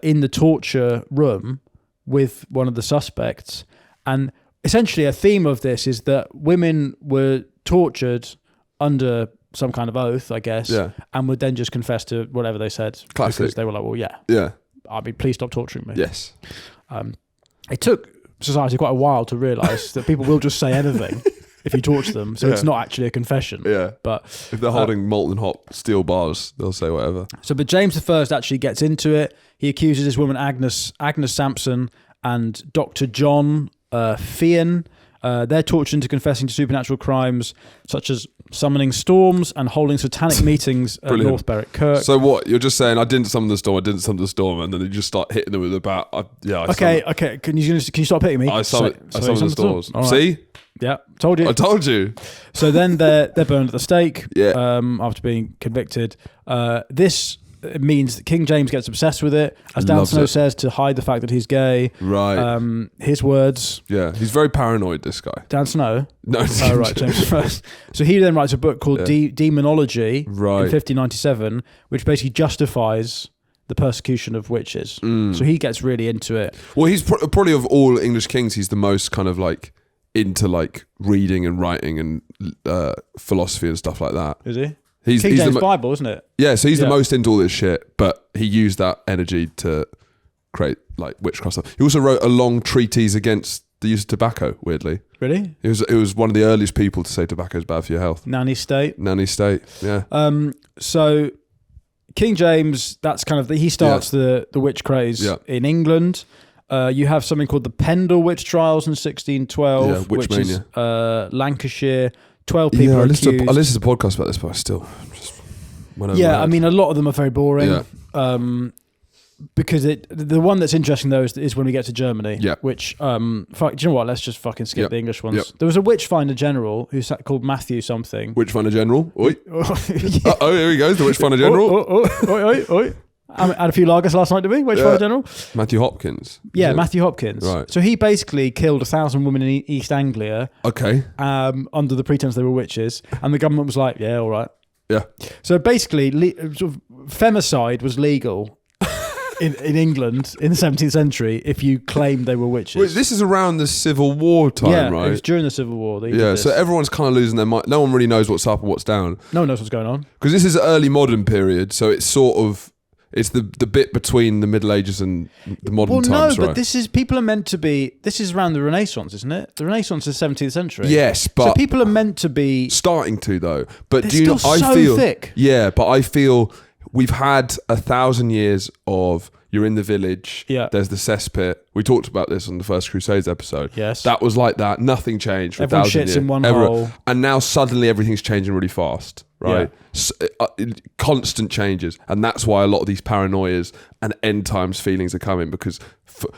in the torture room with one of the suspects. And essentially a theme of this is that women were tortured under some kind of oath, I guess, and would then just confess to whatever they said. Classic. Because they were like, well, I mean, please stop torturing me. Yes. It took society quite a while to realise that people will just say anything. If you torture them, so it's not actually a confession. Yeah, but if they're holding molten hot steel bars, they'll say whatever. But James I actually gets into it. He accuses this woman Agnes Sampson and Dr. John Fian. They're tortured into confessing to supernatural crimes such as summoning storms and holding satanic meetings at North Berwick Kirk. So what you're just saying? I didn't summon the storm, and then you just start hitting them with a bat. Okay. Can you stop hitting me? I summoned the storms. Right. See. Yeah, told you. I told you. So then they're burned at the stake. Yeah. After being convicted, this means that King James gets obsessed with it, as Dan Snow says, to hide the fact that he's gay. Right. His words. Yeah, he's very paranoid. This guy. Dan Snow. No. Right, James first. So he then writes a book called Demonology in 1597, which basically justifies the persecution of witches. So he gets really into it. Well, he's probably of all English kings, he's the most kind of like into like reading and writing and philosophy and stuff like that. Is he? He's King James Bible, isn't it? Yeah, so he's the most into all this shit, but he used that energy to create like witchcraft stuff. He also wrote a long treatise against the use of tobacco, weirdly. Really? He was one of the earliest people to say tobacco is bad for your health. Nanny state, yeah. So King James, that's kind of he starts the witch craze in England. You have something called the Pendle Witch Trials in 1612, which is Lancashire. 12 people are accused. I listened to podcasts about this, but I still just went over I mean, a lot of them are very boring. Yeah. Because the one that's interesting though is when we get to Germany. Yeah. Which, do you know what? Let's just fucking skip the English ones. Yep. There was a Witchfinder General who's called Matthew something. Witchfinder General? Oi. Oh, here he goes, the Witchfinder General. Oi. I had a few lagers last night, did we? Witchfinder General? Matthew Hopkins. Yeah, Matthew Hopkins. Right. So he basically killed 1,000 women in East Anglia. Okay. Under the pretense they were witches. And the government was like, yeah, all right. Yeah. So basically, sort of femicide was legal in England in the 17th century if you claimed they were witches. Wait, this is around the Civil War time, right? Yeah, it was during the Civil War. So everyone's kind of losing their mind. No one really knows what's up and what's down. No one knows what's going on. Because this is early modern period, so it's sort of... It's the bit between the Middle Ages and the modern times, right? But this is around the Renaissance, isn't it? The Renaissance is 17th century. Yes, but... So people are meant to be... Starting to, though. But do you know... I feel thick. Yeah, but I feel we've had 1,000 years of... You're in the village. Yeah. There's the cesspit. We talked about this on the First Crusades episode. Yes. That was like that. Nothing changed for Everyone 1,000 shits years. in one hole. And now suddenly everything's changing really fast, right? Yeah. Constant changes. And that's why a lot of these paranoias and end times feelings are coming, because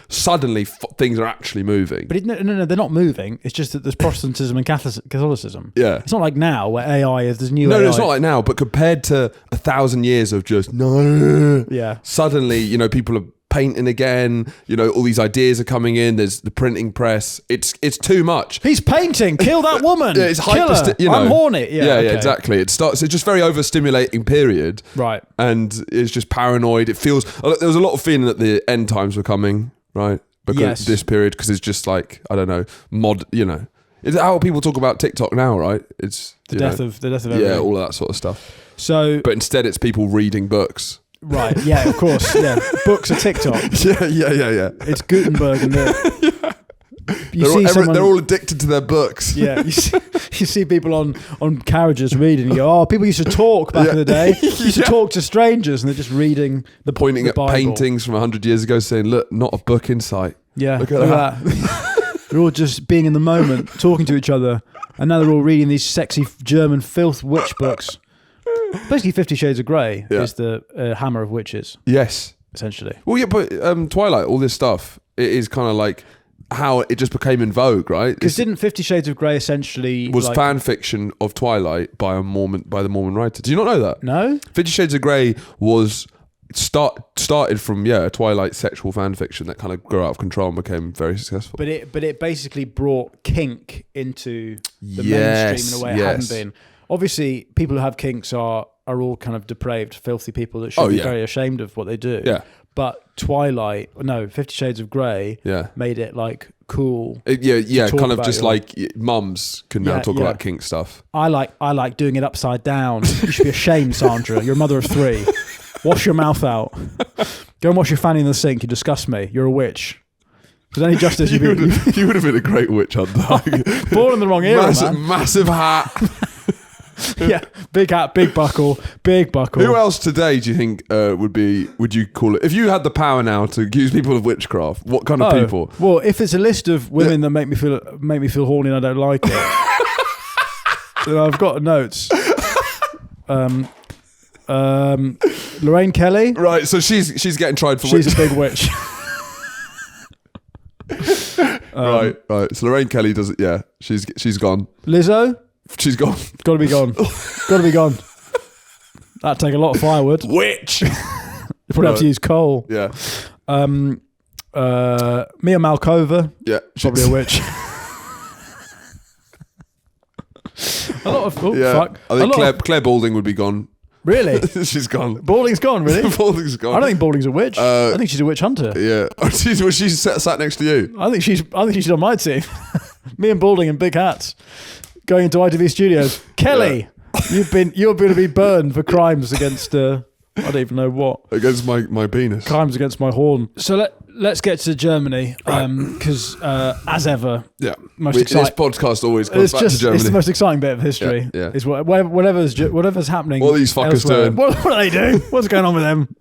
suddenly things are actually moving. But no, they're not moving. It's just that there's Protestantism and Catholicism. Yeah. It's not like now where AI is, there's new AI. No, it's not like now, but compared to 1,000 years of just suddenly, people are painting again, all these ideas are coming in, there's the printing press, it's too much. He's painting, kill that woman. It's hyper, I'm horny. Yeah, exactly. It's just very overstimulating period, right? And it's just paranoid. It feels there was a lot of feeling that the end times were coming, right? Because this period, because it's just like, I don't know, it's how people talk about TikTok now, right? It's the death of everything. Yeah, all of that sort of stuff. So, but instead it's people reading books. Right, yeah, of course, yeah. Books are TikTok. Yeah. It's Gutenberg and they're all addicted to their books. Yeah, you see people on carriages reading. You go, oh, people used to talk back in the day. Used to talk to strangers, and they're just reading pointing the Bible. At paintings from 100 years ago, saying, "Look, not a book in sight." Yeah, look at that. They're all just being in the moment, talking to each other, and now they're all reading these sexy German filth witch books. Basically, 50 Shades of Grey is the hammer of witches. Yes, essentially. Well, yeah, but Twilight, all this stuff, it is kind of like how it just became in vogue, right? Because didn't 50 Shades of Grey essentially was fan fiction of Twilight by the Mormon writer? Do you not know that? No. 50 Shades of Grey was started from a Twilight sexual fan fiction that kind of grew out of control and became very successful. But it basically brought kink into the mainstream in a way it hadn't been. Obviously, people who have kinks are all kind of depraved, filthy people that should be very ashamed of what they do. Yeah. But 50 Shades of Grey made it like cool. Kind of just like mums can now talk about kink stuff. I like doing it upside down. You should be ashamed, Sandra. You're a mother of 3. Wash your mouth out. Go and wash your fanny in the sink. You disgust me. You're a witch. Because any justice you would have been a great witch hunter. Born in the wrong era, massive hat. Yeah, big hat, big buckle. Who else today do you think would you call it? If you had the power now to accuse people of witchcraft, what kind of people? Well, if it's a list of women that make me feel horny and I don't like it, then I've got notes. Lorraine Kelly. Right, so she's getting tried for witchcraft. She's a big witch. Right. So Lorraine Kelly does it. Yeah, she's gone. Lizzo. She's gone. Got to be gone. Got to be gone. That'd take a lot of firewood. Witch. You probably have to use coal. Yeah. Mia Malkova. Yeah. Probably a witch. A lot of fuck. I think Claire Balding would be gone. Really? She's gone. Balding's gone, really? Balding's gone. I don't think Balding's a witch. I think she's a witch hunter. Yeah. She's sat next to you. I think she's on my team. Me and Balding in big hats. Going into ITV Studios. Kelly, you're going to be burned for crimes against I don't even know what. Against my penis. Crimes against my horn. So let's get to Germany, because as ever, this podcast always comes back to Germany. It's the most exciting bit of history. Yeah. Is whatever's happening. What are these fuckers doing? What are they doing? What's going on with them?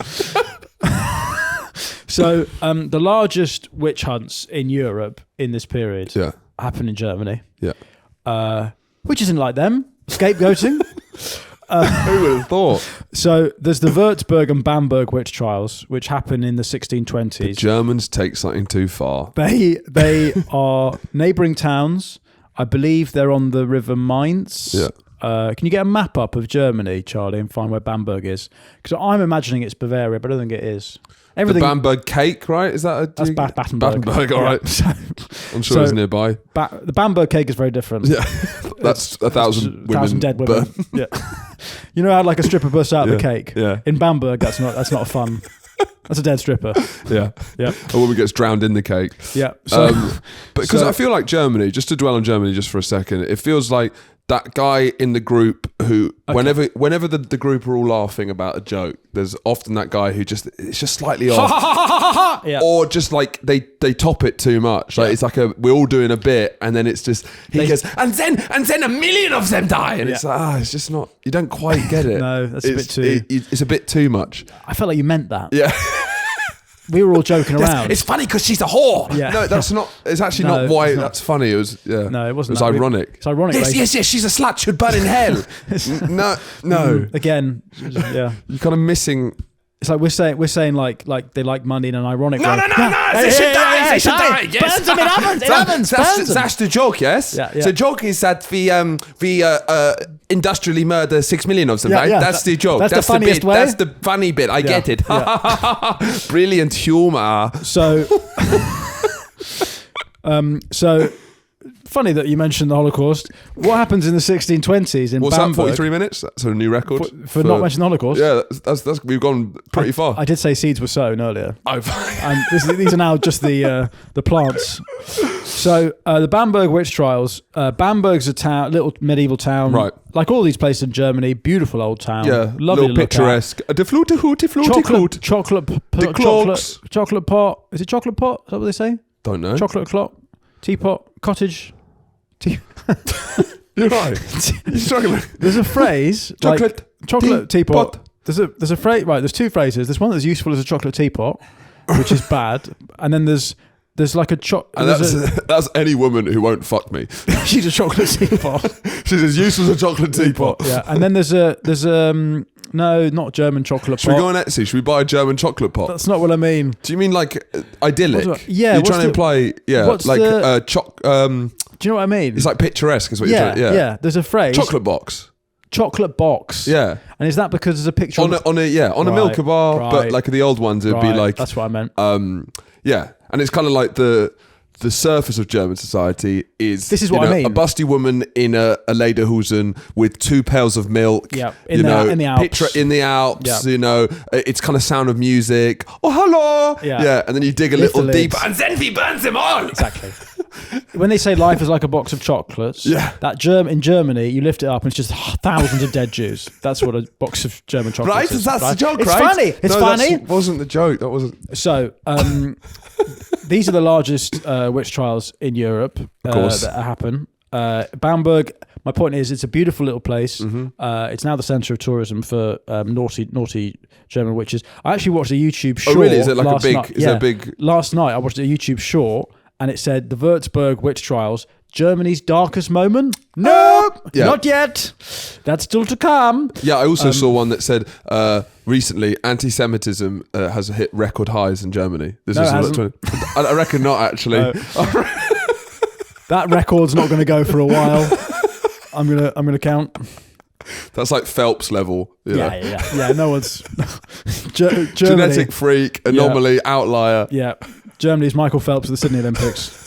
So the largest witch hunts in Europe in this period happen in Germany. Yeah. Which isn't like them. Scapegoating. Who would have thought? So there's the Wurtzberg and Bamberg witch trials, which happen in the 1620s. The Germans take something too far. They are neighbouring towns. I believe they're on the River Mainz. Yeah. Can you get a map up of Germany, Charlie, and find where Bamberg is? Because I'm imagining it's Bavaria, but I don't think it is. Everything. The Bamberg cake, right? Is that that's Battenberg? Battenberg, all right. I'm sure it's nearby. The Bamberg cake is very different. Yeah, that's 1,000 dead women. Yeah, you know how like a stripper bursts out the cake. Yeah. In Bamberg, that's not a fun. That's a dead stripper. Yeah. A woman gets drowned in the cake. Yeah. So, because I feel like Germany, just to dwell on Germany just for a second, it feels like that guy in the group who, whenever the group are all laughing about a joke, there's often that guy who it's just slightly off, or just like they top it too much. Like it's like we're all doing a bit, and then it's just he goes, and then 1,000,000 of them die, and it's like it's just not. You don't quite get it. No, that's a bit too. It's a bit too much. I felt like you meant that. Yeah. We were all joking around. It's funny because she's a whore. Yeah. No, that's not. It's actually not why that's funny. It was. Yeah. No, it wasn't. It was ironic. It's ironic. Yes. She's a slut. Should burn in hell. No. Again, yeah. You're kind of missing. It's like we're saying like they like money in an ironic way. No. They should die. They should die. Yes. Burns them in ovens. That's the joke. Yes. Yeah. The joke is that we industrially murder 6 million of them. Right. Yeah. That's the joke. That's the funniest way. That's the funny bit. I get it. Brilliant humor. So. So funny that you mentioned the Holocaust. What happens in the 1620s in What's Bamberg? That, 43 minutes? That's a new record. For not mentioning the Holocaust? Yeah, that's we've gone pretty far. I did say seeds were sown earlier. And these are now just the plants. So the Bamberg witch trials. Bamberg's a town, little medieval town, right? Like all these places in Germany. Beautiful old town. Yeah, lovely, little picturesque. De flute hooty floaty chocolate pot. Is it chocolate pot? Is that what they say? Don't know. Chocolate clock, teapot, cottage. You're right. You're struggling. There's a phrase chocolate teapot. There's a phrase. Right. There's two phrases. There's one that's useful as a chocolate teapot, which is bad, and then there's like a that's any woman who won't fuck me. She's a chocolate teapot. She's as useful as a chocolate teapot. Yeah, and then there's no, not German chocolate pot. Should we go on Etsy? Should we buy a German chocolate pot? That's not what I mean. Do you mean like idyllic? Yeah. You're trying to imply, like do you know what I mean? It's like picturesque is what you're trying. Yeah. There's a phrase. Chocolate box. Yeah. And is that because there's a picture on a Milka bar, but like the old ones, it'd be like. That's what I meant. Yeah, and it's kind of like the surface of German society is. This is what I mean. A busty woman in a lederhosen with 2 pails of milk. Yeah, in the Alps. Picture in the Alps. Yeah. It's kind of Sound of Music. Oh, hello. Yeah, and then you dig a little deeper, and then we burn them all. Exactly. When they say life is like a box of chocolates, in Germany, you lift it up and it's just thousands of dead Jews. That's what a box of German chocolates is. That's the joke, it's right? Funny. It's funny. That wasn't the joke. That wasn't. So, these are the largest witch trials in Europe that happen. Bamberg, my point is, it's a beautiful little place. Mm-hmm. It's now the centre of tourism for naughty German witches. I actually watched a YouTube short. Oh, really? Is it like last a big? Night. Is it a big? Last night, I watched a YouTube short. And it said, the Wurtzberg witch trials, Germany's darkest moment? Nope, not yet. That's still to come. Yeah, I also saw one that said, recently, anti-Semitism has hit record highs in Germany. I reckon not, actually. No. That record's not going to go for a while. I'm gonna count. That's like Phelps level. Yeah. No one's... Germany, genetic freak, anomaly, outlier. Yeah. Germany's Michael Phelps of the Sydney Olympics.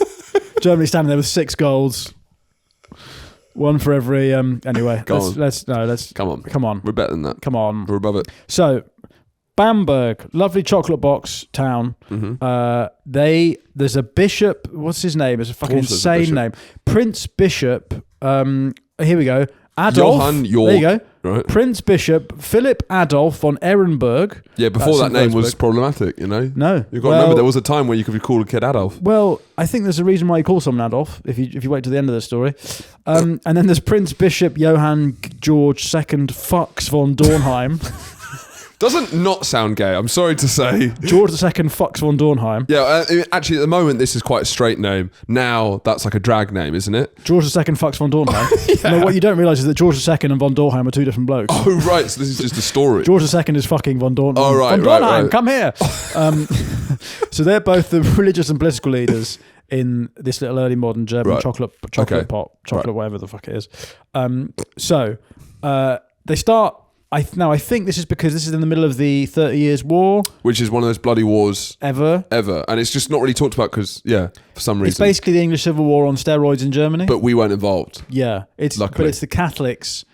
Germany standing there with 6 golds, one for every. Anyway, let's come on. We're better than that. Come on, we're above it. So, Bamberg, lovely chocolate box town. Mm-hmm. There's a bishop. What's his name? It's a fucking insane name. Prince Bishop. Here we go. Adolf. There you go. Right. Prince Bishop Philip Adolf von Ehrenberg. Yeah, before that name was problematic, No. You've got to remember there was a time where you could call a kid Adolf. Well, I think there's a reason why you call someone Adolf, if you wait to the end of the story. And then there's Prince Bishop Johann George II Fuchs von Dornheim. Doesn't not sound gay, I'm sorry to say. George II Fuchs von Dornheim. Yeah, actually at the moment this is quite a straight name. Now that's like a drag name, isn't it? George II Fuchs von Dornheim. No, what you don't realise is that George II and von Dornheim are 2 different blokes. Oh right, so this is just a story. George II is fucking von Dornheim. Oh right, von Dornheim, come here. So they're both the religious and political leaders in this little early modern German chocolate pot, whatever the fuck it is. So they start... I think this is because this is in the middle of the 30 Years' War. Which is one of those bloody wars. Ever. And it's just not really talked about because, for some reason. It's basically the English Civil War on steroids in Germany. But we weren't involved. Yeah. But it's the Catholics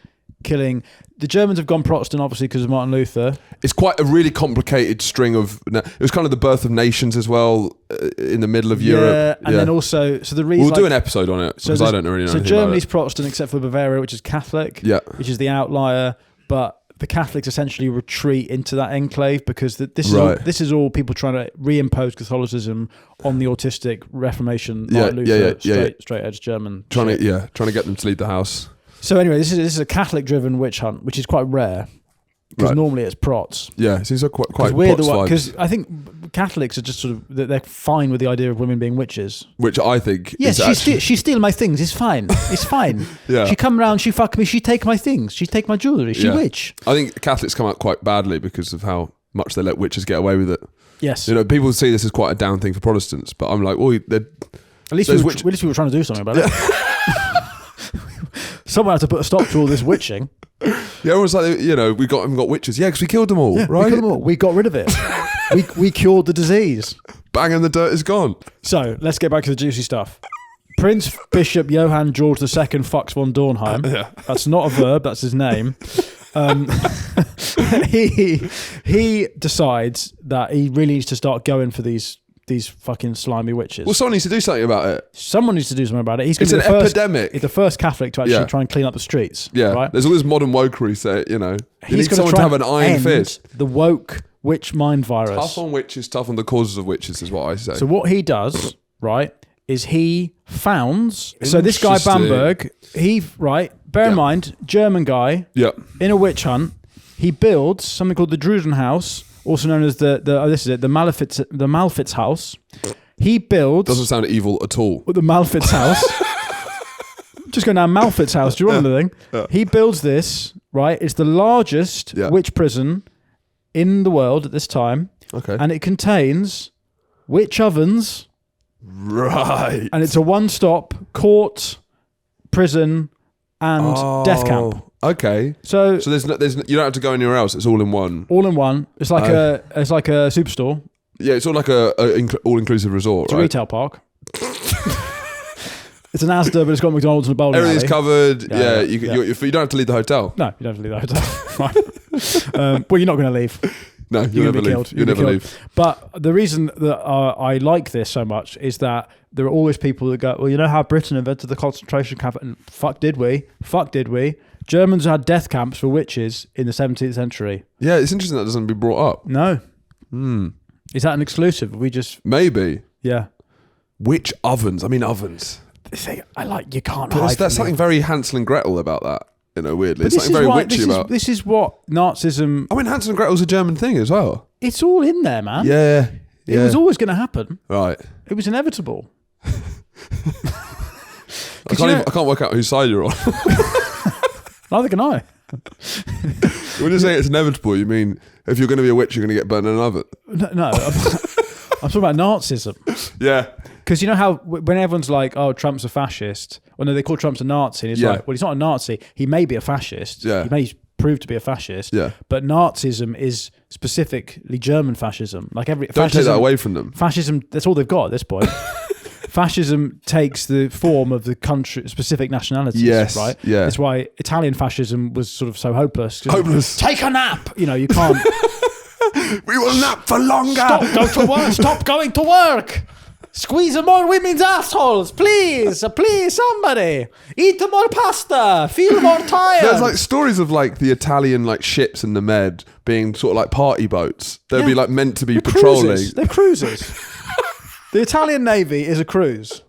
killing... The Germans have gone Protestant, obviously, because of Martin Luther. It's quite a really complicated string of... It was kind of the birth of nations as well in the middle of Europe. And then also... So the reason... We'll do an episode on it because I don't really know anything Germany's about it. Protestant except for Bavaria, which is Catholic. Yeah. Which is the outlier. But... the Catholics essentially retreat into that enclave because this is all people trying to reimpose Catholicism on the autistic Reformation, straight edge German. Trying to get them to leave the house. So anyway, this is a Catholic driven witch hunt, which is quite rare because normally it's Prots. Yeah, it seems like quite weird because I think Catholics are just sort of they're fine with the idea of women being witches. Which I think she steal my things. It's fine. It's fine. Yeah. She come around, she fuck me, she take my things, she take my jewellery, she witch. I think Catholics come out quite badly because of how much they let witches get away with it. Yes. People see this as quite a down thing for Protestants, but I'm like, at least we were trying to do something about it. Someone had to put a stop to all this witching. Yeah, it was like, we got witches. Yeah, because we killed them all, right? We killed them all. We got rid of it. we cured the disease. Bang, and the dirt is gone. So, let's get back to the juicy stuff. Prince Bishop Johann George II Fuchs von Dornheim. That's not a verb, that's his name. He decides that he really needs to start going for these these fucking slimy witches. Well, someone needs to do something about it. Someone needs to do something about it. It's an epidemic. He's the first Catholic to actually try and clean up the streets. Yeah, right? There's all this modern wokery. So you need someone to have an iron fist. The woke witch mind virus. Tough on witches, tough on the causes of witches, is what I say. So what he does, right, is he founds. So this guy Bamberg, bear in mind, German guy. Yeah. In a witch hunt, he builds something called the Drury House, also known as the Malfit's house. He builds. Doesn't sound evil at all. The Malfit's house. Just going down Malfit's house. Do you remember the thing? Yeah. He builds this. Right, it's the largest witch prison in the world at this time. Okay. And it contains witch ovens. Right. And it's a one-stop court, prison, and death camp. Okay. So there's you don't have to go anywhere else. It's all in one. All in one. It's like a superstore. Yeah, it's all like a all-inclusive resort. It's a retail park. It's an Asda, but it's got McDonald's and a bowling alley. Everything's covered. You don't have to leave the hotel. No, you don't have to leave the hotel. Well, you're not going to leave. No, you'll never leave. You'll never leave. But the reason that I like this so much is that there are always people that go, well, you know how Britain invented the concentration camp? And fuck did we? Germans had death camps for witches in the 17th century. Yeah, it's interesting that doesn't be brought up. No. Is that an exclusive? Maybe. Yeah. Witch ovens. I mean, ovens. You can't hide. There's something very Hansel and Gretel about that. Weirdly. It's something very witchy about. This is what Nazism. I mean, Hansel and Gretel's a German thing as well. It's all in there, man. Yeah. It was always going to happen. Right. It was inevitable. I can't work out whose side you're on. Neither can I. When you say it's inevitable, you mean if you're going to be a witch, you're going to get burnt in an oven? No. I'm talking about Nazism. Yeah. Because you know how when everyone's like, oh, Trump's a fascist, or no, they call Trump a Nazi, and it's like, well, he's not a Nazi. He may be a fascist. Yeah. He may prove to be a fascist. Yeah. But Nazism is specifically German fascism. Don't take that away from them. Fascism, that's all they've got at this point. Fascism takes the form of the country specific nationalities. Yes. Right? Yeah. That's why Italian fascism was sort of so hopeless. Hopeless. Take a nap. You can't. We will nap for longer. Stop going to work. Squeeze more women's assholes, please. Please, somebody. Eat more pasta. Feel more tired. There's like stories of like the Italian like ships in the Med being sort of like party boats. They'd be like meant to be patrolling. Cruises. They're cruises. The Italian Navy is a cruise.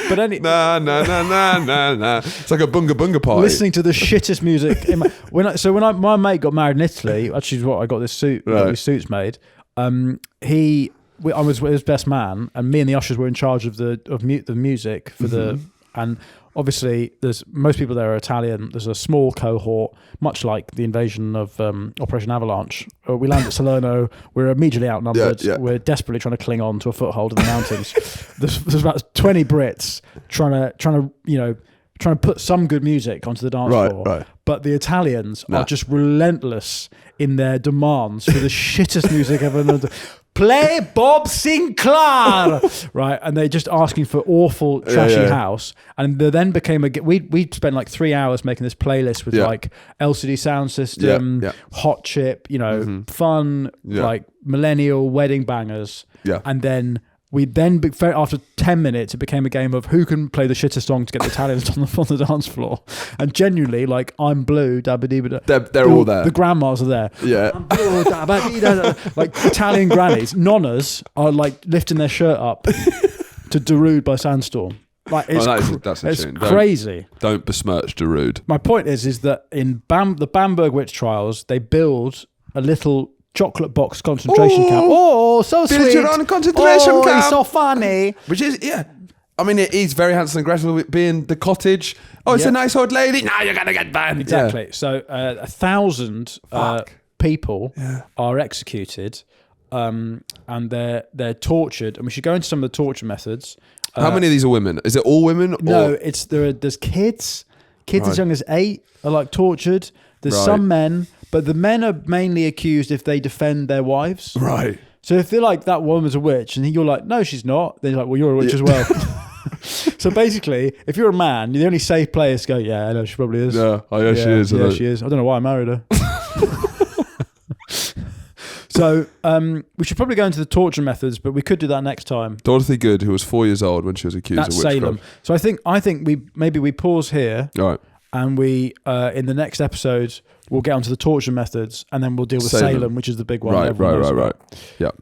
But nah. It's like a bunga bunga party. Listening to the shittest music. When my mate got married in Italy, actually is what I got this suit. Got these suits made. I was his best man, and me and the ushers were in charge of the music for the. And obviously, most people there are Italian. There's a small cohort, much like the invasion of Operation Avalanche. We land at Salerno. We're immediately outnumbered. Yeah. We're desperately trying to cling on to a foothold in the mountains. there's about 20 Brits trying to put some good music onto the dance floor. Right. But the Italians are just relentless in their demands for the shittest music ever known. Play Bob Sinclair, right? And they're just asking for awful, trashy house. And there then became we spent like 3 hours making this playlist with like LCD sound system, hot chip, fun, like millennial wedding bangers. Yeah. And then after 10 minutes, it became a game of who can play the shittest song to get the Italians on the dance floor. And genuinely, like, I'm blue, they're all there. The grandmas are there. Yeah. Like Italian grannies, nonnas are like lifting their shirt up to Darude by Sandstorm. Like it's crazy. Don't besmirch Darude. My point is that in the Bamberg witch trials, they build a little chocolate box concentration camp. Oh, so sweet. Your own concentration camp. It's so funny. Which is, I mean, it is very Hansel and Gretel being the cottage. Oh, it's a nice old lady. Now you're going to get banned. Exactly. Yeah. So 1,000 people are executed and they're tortured. And we should go into some of the torture methods. How many of these are women? Is it all women? No, there's kids. Kids as young as 8 are like tortured. There's some men. But the men are mainly accused if they defend their wives. Right. So if they're like, that woman's a witch, and you're like, no, she's not, then you're like, well, you're a witch as well. So basically, if you're a man, the only safe place to go, yeah, I know she probably is. Yeah, she is. Yeah, she is. I don't know why I married her. So we should probably go into the torture methods, but we could do that next time. Dorothy Good, who was 4 years old when she was accused of witchcraft. Salem. So I think we pause here. All right. And we in the next episode we'll get onto the torture methods, and then we'll deal with Salem, which is the big one. Right. Yeah.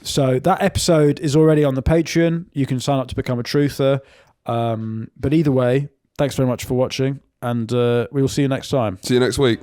So that episode is already on the Patreon. You can sign up to become a truther. But either way, thanks very much for watching, and we will see you next time. See you next week.